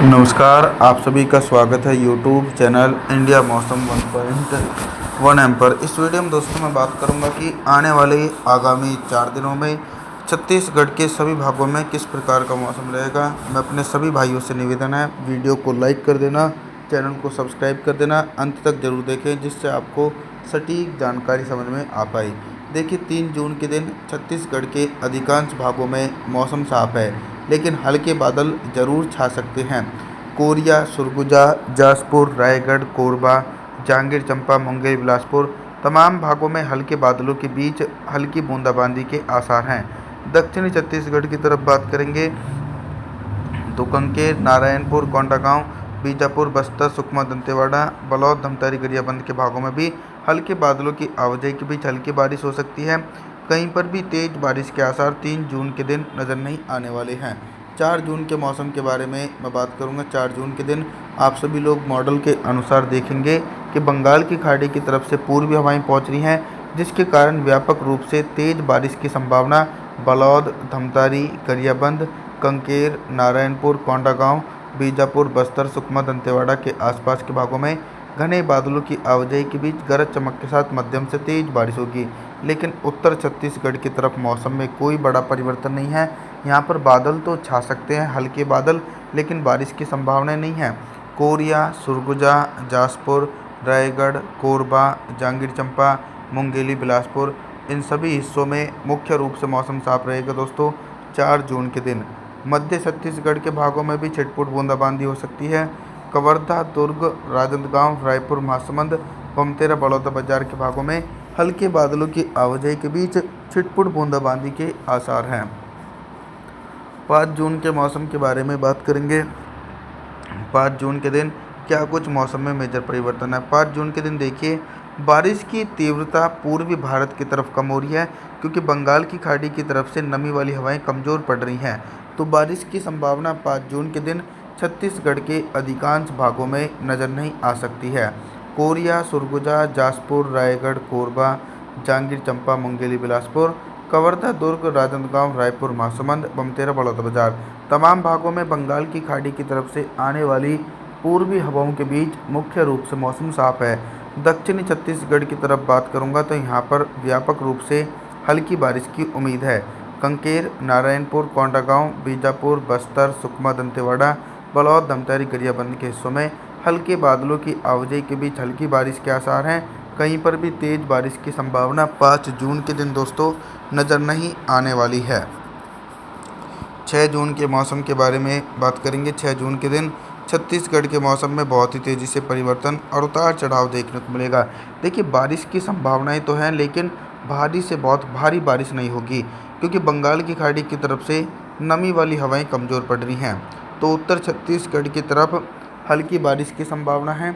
नमस्कार, आप सभी का स्वागत है यूट्यूब चैनल इंडिया मौसम 1.1 पर। इस वीडियो में दोस्तों मैं बात करूंगा कि आने वाले आगामी 4 दिनों में छत्तीसगढ़ के सभी भागों में किस प्रकार का मौसम रहेगा। मैं अपने सभी भाइयों से निवेदन है, वीडियो को लाइक कर देना, चैनल को सब्सक्राइब कर देना, अंत तक जरूर देखें जिससे आपको सटीक जानकारी समझ में आ पाए। देखिए, 3 जून के दिन छत्तीसगढ़ के अधिकांश भागों में मौसम साफ है, लेकिन हल्के बादल जरूर छा सकते हैं। कोरिया, सरगुजा, जासपुर, रायगढ़, कोरबा, जांजगीर चांपा, मुंगेली, बिलासपुर तमाम भागों में हल्के बादलों के बीच हल्की बूंदाबांदी के आसार हैं। दक्षिणी छत्तीसगढ़ की तरफ बात करेंगे तो कांकेर, नारायणपुर, कोंडागांव, बीजापुर, बस्तर, सुकमा, दंतेवाड़ा, बलौद, धमतरी, गरियाबंद के भागों में भी हल्के बादलों की आवाजाही के बीच हल्की बारिश हो सकती है। कहीं पर भी तेज बारिश के आसार 3 जून के दिन नज़र नहीं आने वाले हैं। 4 जून के मौसम के बारे में मैं बात करूंगा। 4 जून के दिन आप सभी लोग मॉडल के अनुसार देखेंगे कि बंगाल की खाड़ी की तरफ से पूर्वी हवाएं पहुंच रही हैं, जिसके कारण व्यापक रूप से तेज बारिश की संभावना बलौद, धमतरी, गरियाबंद, कांकेर, नारायणपुर, कोंडागांव, बीजापुर, बस्तर, सुकमा, दंतेवाड़ा के आसपास के भागों में घने बादलों की आवाजाही के बीच गरज चमक के साथ मध्यम से तेज बारिश होगी। लेकिन उत्तर छत्तीसगढ़ की तरफ मौसम में कोई बड़ा परिवर्तन नहीं है। यहाँ पर बादल तो छा सकते हैं, हल्के बादल, लेकिन बारिश की संभावना नहीं है। कोरिया, सरगुजा, जासपुर, रायगढ़, कोरबा, जांजगीर चांपा, मुंगेली, बिलासपुर इन सभी हिस्सों में मुख्य रूप से मौसम साफ रहेगा दोस्तों। 4 जून के दिन मध्य छत्तीसगढ़ के भागों में भी छिटपुट बूंदाबांदी हो सकती है। कवर्धा, दुर्ग, राजनांदगांव, रायपुर, महासमुंद, बमतेरा, बलौदाबाजार के भागों में हल्के बादलों की आवाजाही के बीच छिटपुट बूंदाबांदी के आसार हैं। 5 जून के मौसम के बारे में बात करेंगे। 5 जून के दिन क्या कुछ मौसम में मेजर परिवर्तन है। 5 जून के दिन देखिए, बारिश की तीव्रता पूर्वी भारत की तरफ कम हो रही है, क्योंकि बंगाल की खाड़ी की तरफ से नमी वाली हवाएं कमज़ोर पड़ रही हैं। तो बारिश की संभावना 5 जून के दिन छत्तीसगढ़ के अधिकांश भागों में नज़र नहीं आ सकती है। कोरिया, सरगुजा, जासपुर, रायगढ़, कोरबा, जांजगीर चांपा, मुंगेली, बिलासपुर, कवर्धा, दुर्ग, राजनांदगांव, रायपुर, महासमुंद, बमतेरा, बलौदाबाजार तमाम भागों में बंगाल की खाड़ी की तरफ से आने वाली पूर्वी हवाओं के बीच मुख्य रूप से मौसम साफ है। दक्षिणी छत्तीसगढ़ की तरफ बात करूंगा तो यहाँ पर व्यापक रूप से हल्की बारिश की उम्मीद है। कांकेर, नारायणपुर, कोंडागांव, बीजापुर, बस्तर, सुकमा, दंतेवाड़ा, बलौद, धमतरी, गरियाबंद के हिस्सों में हल्के बादलों की आवाजाही के बीच हल्की बारिश के आसार हैं। कहीं पर भी तेज बारिश की संभावना 5 जून के दिन दोस्तों नज़र नहीं आने वाली है। 6 जून के मौसम के बारे में बात करेंगे। 6 जून के दिन छत्तीसगढ़ के मौसम में बहुत ही तेज़ी से परिवर्तन और उतार चढ़ाव देखने को मिलेगा। देखिए, बारिश की संभावनाएं तो हैं, लेकिन भारी से बहुत भारी बारिश नहीं होगी, क्योंकि बंगाल की खाड़ी की तरफ से नमी वाली हवाएं कमज़ोर पड़ रही हैं। तो उत्तर छत्तीसगढ़ की तरफ हल्की बारिश की संभावना है।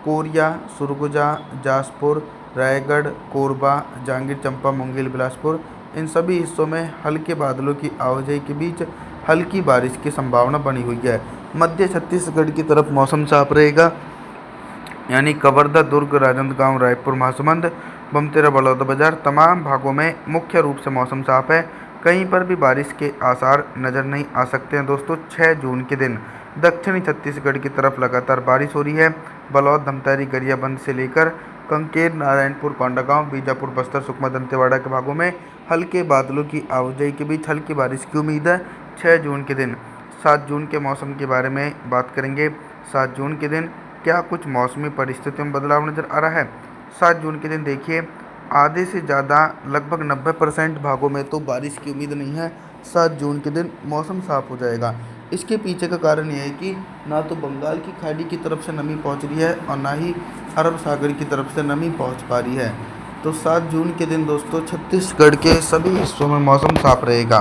कोरिया, सरगुजा, जासपुर, रायगढ़, कोरबा, जांजगीर चांपा, मुंगेली, बिलासपुर इन सभी हिस्सों में हल्के बादलों की आवाजाही के बीच हल्की बारिश की संभावना बनी हुई है। मध्य छत्तीसगढ़ की तरफ मौसम साफ रहेगा, यानी कवर्धा, दुर्ग, राजनांदगांव, रायपुर, महासमुंद, बमतेरा, बलौदाबाजार तमाम भागों में मुख्य रूप से मौसम साफ है। कहीं पर भी बारिश के आसार नज़र नहीं आ सकते हैं दोस्तों। 6 जून के दिन दक्षिणी छत्तीसगढ़ की तरफ लगातार बारिश हो रही है। बलौद, धमतरी, गरियाबंद से लेकर कांकेर, नारायणपुर, कोंडागांव, बीजापुर, बस्तर, सुकमा, दंतेवाड़ा के भागों में हल्के बादलों की आवाजाही के बीच हल्की बारिश की उम्मीद है 6 जून के दिन। 7 जून के मौसम के बारे में बात करेंगे। 7 जून के दिन क्या कुछ मौसमी परिस्थितियों में बदलाव नज़र आ रहा है। 7 जून के दिन देखिए, आधे से ज़्यादा लगभग 90% भागों में तो बारिश की उम्मीद नहीं है। 7 जून के दिन मौसम साफ हो जाएगा। इसके पीछे का कारण यह है कि ना तो बंगाल की खाड़ी की तरफ से नमी पहुंच रही है और ना ही अरब सागर की तरफ से नमी पहुंच पा रही है। तो 7 जून के दिन दोस्तों छत्तीसगढ़ के सभी हिस्सों में मौसम साफ रहेगा।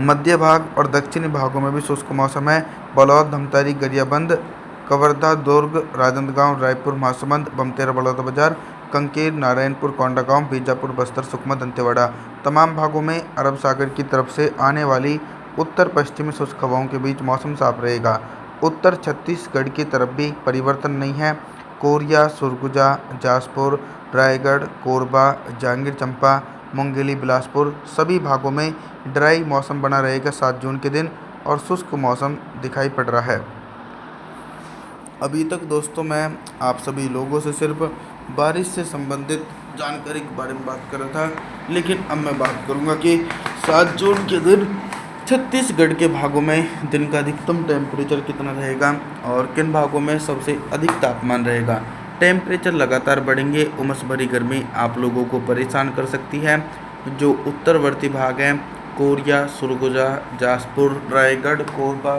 मध्य भाग और दक्षिणी भागों में भी शुष्क मौसम है। बलौद, धमतरी, गरियाबंद, कवर्धा, दुर्ग, राजनांदगांव, रायपुर, महासमुंद, बमतेरा, बलौदाबाजार, कांकेर, नारायणपुर, कोंडागांव, बीजापुर, बस्तर, सुकमा, दंतेवाड़ा तमाम भागों में अरब सागर की तरफ से आने वाली उत्तर पश्चिमी शुष्क हवाओं के बीच मौसम साफ रहेगा। उत्तर छत्तीसगढ़ की तरफ भी परिवर्तन नहीं है। कोरिया, सरगुजा, जासपुर, रायगढ़, कोरबा, जांजगीर चांपा, मुंगेली, बिलासपुर सभी भागों में ड्राई मौसम बना रहेगा 7 जून के दिन। और शुष्क मौसम दिखाई पड़ रहा है। अभी तक दोस्तों मैं आप सभी लोगों से सिर्फ बारिश से संबंधित जानकारी के बारे में बात कर रहा था, लेकिन अब मैं बात करूंगा कि 7 जून के दिन छत्तीसगढ़ के भागों में दिन का अधिकतम टेम्परेचर कितना रहेगा और किन भागों में सबसे अधिक तापमान रहेगा। टेम्परेचर लगातार बढ़ेंगे, उमस भरी गर्मी आप लोगों को परेशान कर सकती है। जो उत्तरवर्ती भाग हैं, कोरिया, सरगुजा, जाजपुर, रायगढ़, कोरबा,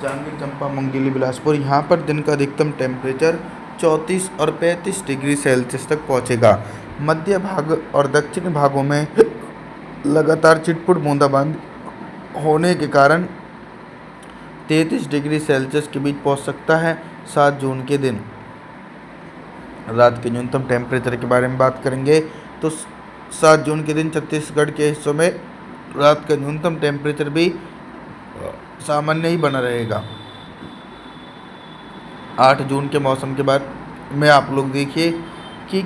जांजगीर चांपा, मुंगेली, बिलासपुर, यहाँ पर दिन का अधिकतम टेम्परेचर 34 और 35 डिग्री सेल्सियस तक पहुँचेगा। मध्य भाग और दक्षिणी भागों में लगातार छिटपुट बूंदाबांदी होने के कारण 33 डिग्री सेल्सियस के बीच पहुंच सकता है। 7 जून के दिन रात के न्यूनतम टेम्परेचर के बारे में बात करेंगे तो 7 जून के दिन छत्तीसगढ़ के हिस्सों में रात का न्यूनतम टेम्परेचर भी सामान्य ही बना रहेगा। 8 जून के मौसम के बाद में आप लोग देखिए कि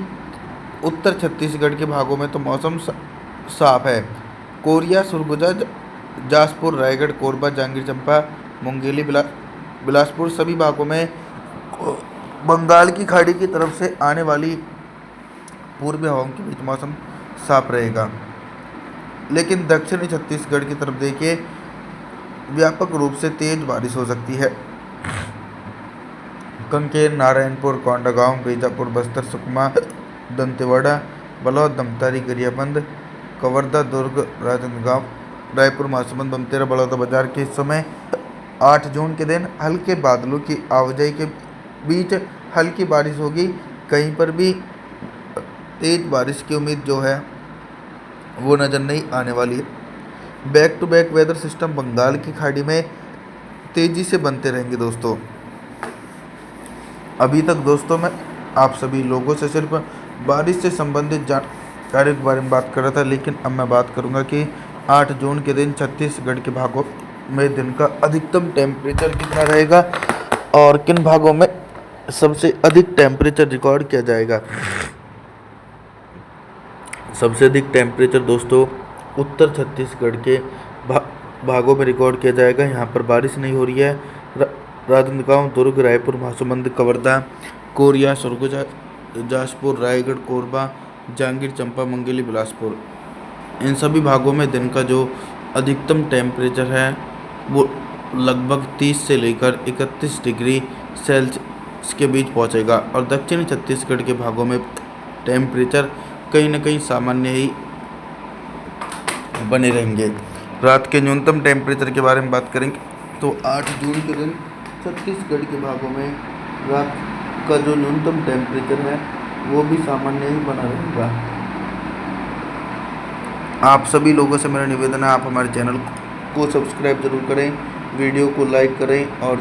उत्तर छत्तीसगढ़ के भागों में तो मौसम साफ है। कोरिया, सरगुजा, जाजपुर, रायगढ़, कोरबा, जांजगीर चांपा, मुंगेली, बिलासपुर सभी भागों में बंगाल की खाड़ी की तरफ से आने वाली पूर्वी हवाओं के बीच मौसम साफ रहेगा। लेकिन दक्षिणी छत्तीसगढ़ की तरफ देखिए व्यापक रूप से तेज बारिश हो सकती है। कांकेर, नारायणपुर, कोंडागांव, बीजापुर, बस्तर, सुकमा, दंतेवाड़ा, बलौद, धमतारी, गरियाबंद, कवर्धा, दुर्ग, राजनांदगांव, रायपुर, महासमुंद, बमतेरा, बड़ौदा बाजार के हिस्सों में 8 जून के दिन हल्के बादलों की आवाजाही के बीच हल्की बारिश होगी। कहीं पर भी तेज बारिश की उम्मीद जो है वो नज़र नहीं आने वाली है। Back to back weather system Bengal की खाड़ी में तेज़ी से बनते रहेंगे दोस्तों। अभी तक दोस्तों मैं आप सभी लोगों से सिर्फ बारिश से संबंधित जानकारी के बारे में बात कर रहा था, लेकिन अब मैं बात करूंगा कि 8 जून के दिन छत्तीसगढ़ के भागों में दिन का अधिकतम टेम्परेचर कितना रहेगा और किन भागों में सबसे अधिक टेम्परेचर रिकॉर्ड किया जाएगा। सबसे अधिक टेम्परेचर दोस्तों उत्तर छत्तीसगढ़ के भागों में रिकॉर्ड किया जाएगा। यहाँ पर बारिश नहीं हो रही है। राजनांदगांव, दुर्ग, रायपुर, महासमुंद, कवर्धा, कोरिया, सरगुजा, जाजपुर, रायगढ़, कोरबा, जांजगीर चांपा, मुंगेली, बिलासपुर इन सभी भागों में दिन का जो अधिकतम टेम्परेचर है वो लगभग 30 से लेकर 31 डिग्री सेल्सियस के बीच पहुंचेगा और दक्षिणी छत्तीसगढ़ के भागों में टेम्परेचर कहीं ना कहीं सामान्य ही बने रहेंगे। रात के न्यूनतम टेम्परेचर के बारे में बात करेंगे तो 8 जून के दिन छत्तीसगढ़ के भागों में रात का जो न्यूनतम टेम्परेचर है वो भी सामान्य ही बना रहेगा। आप सभी लोगों से मेरा निवेदन है आप हमारे चैनल को सब्सक्राइब जरूर करें, वीडियो को लाइक करें और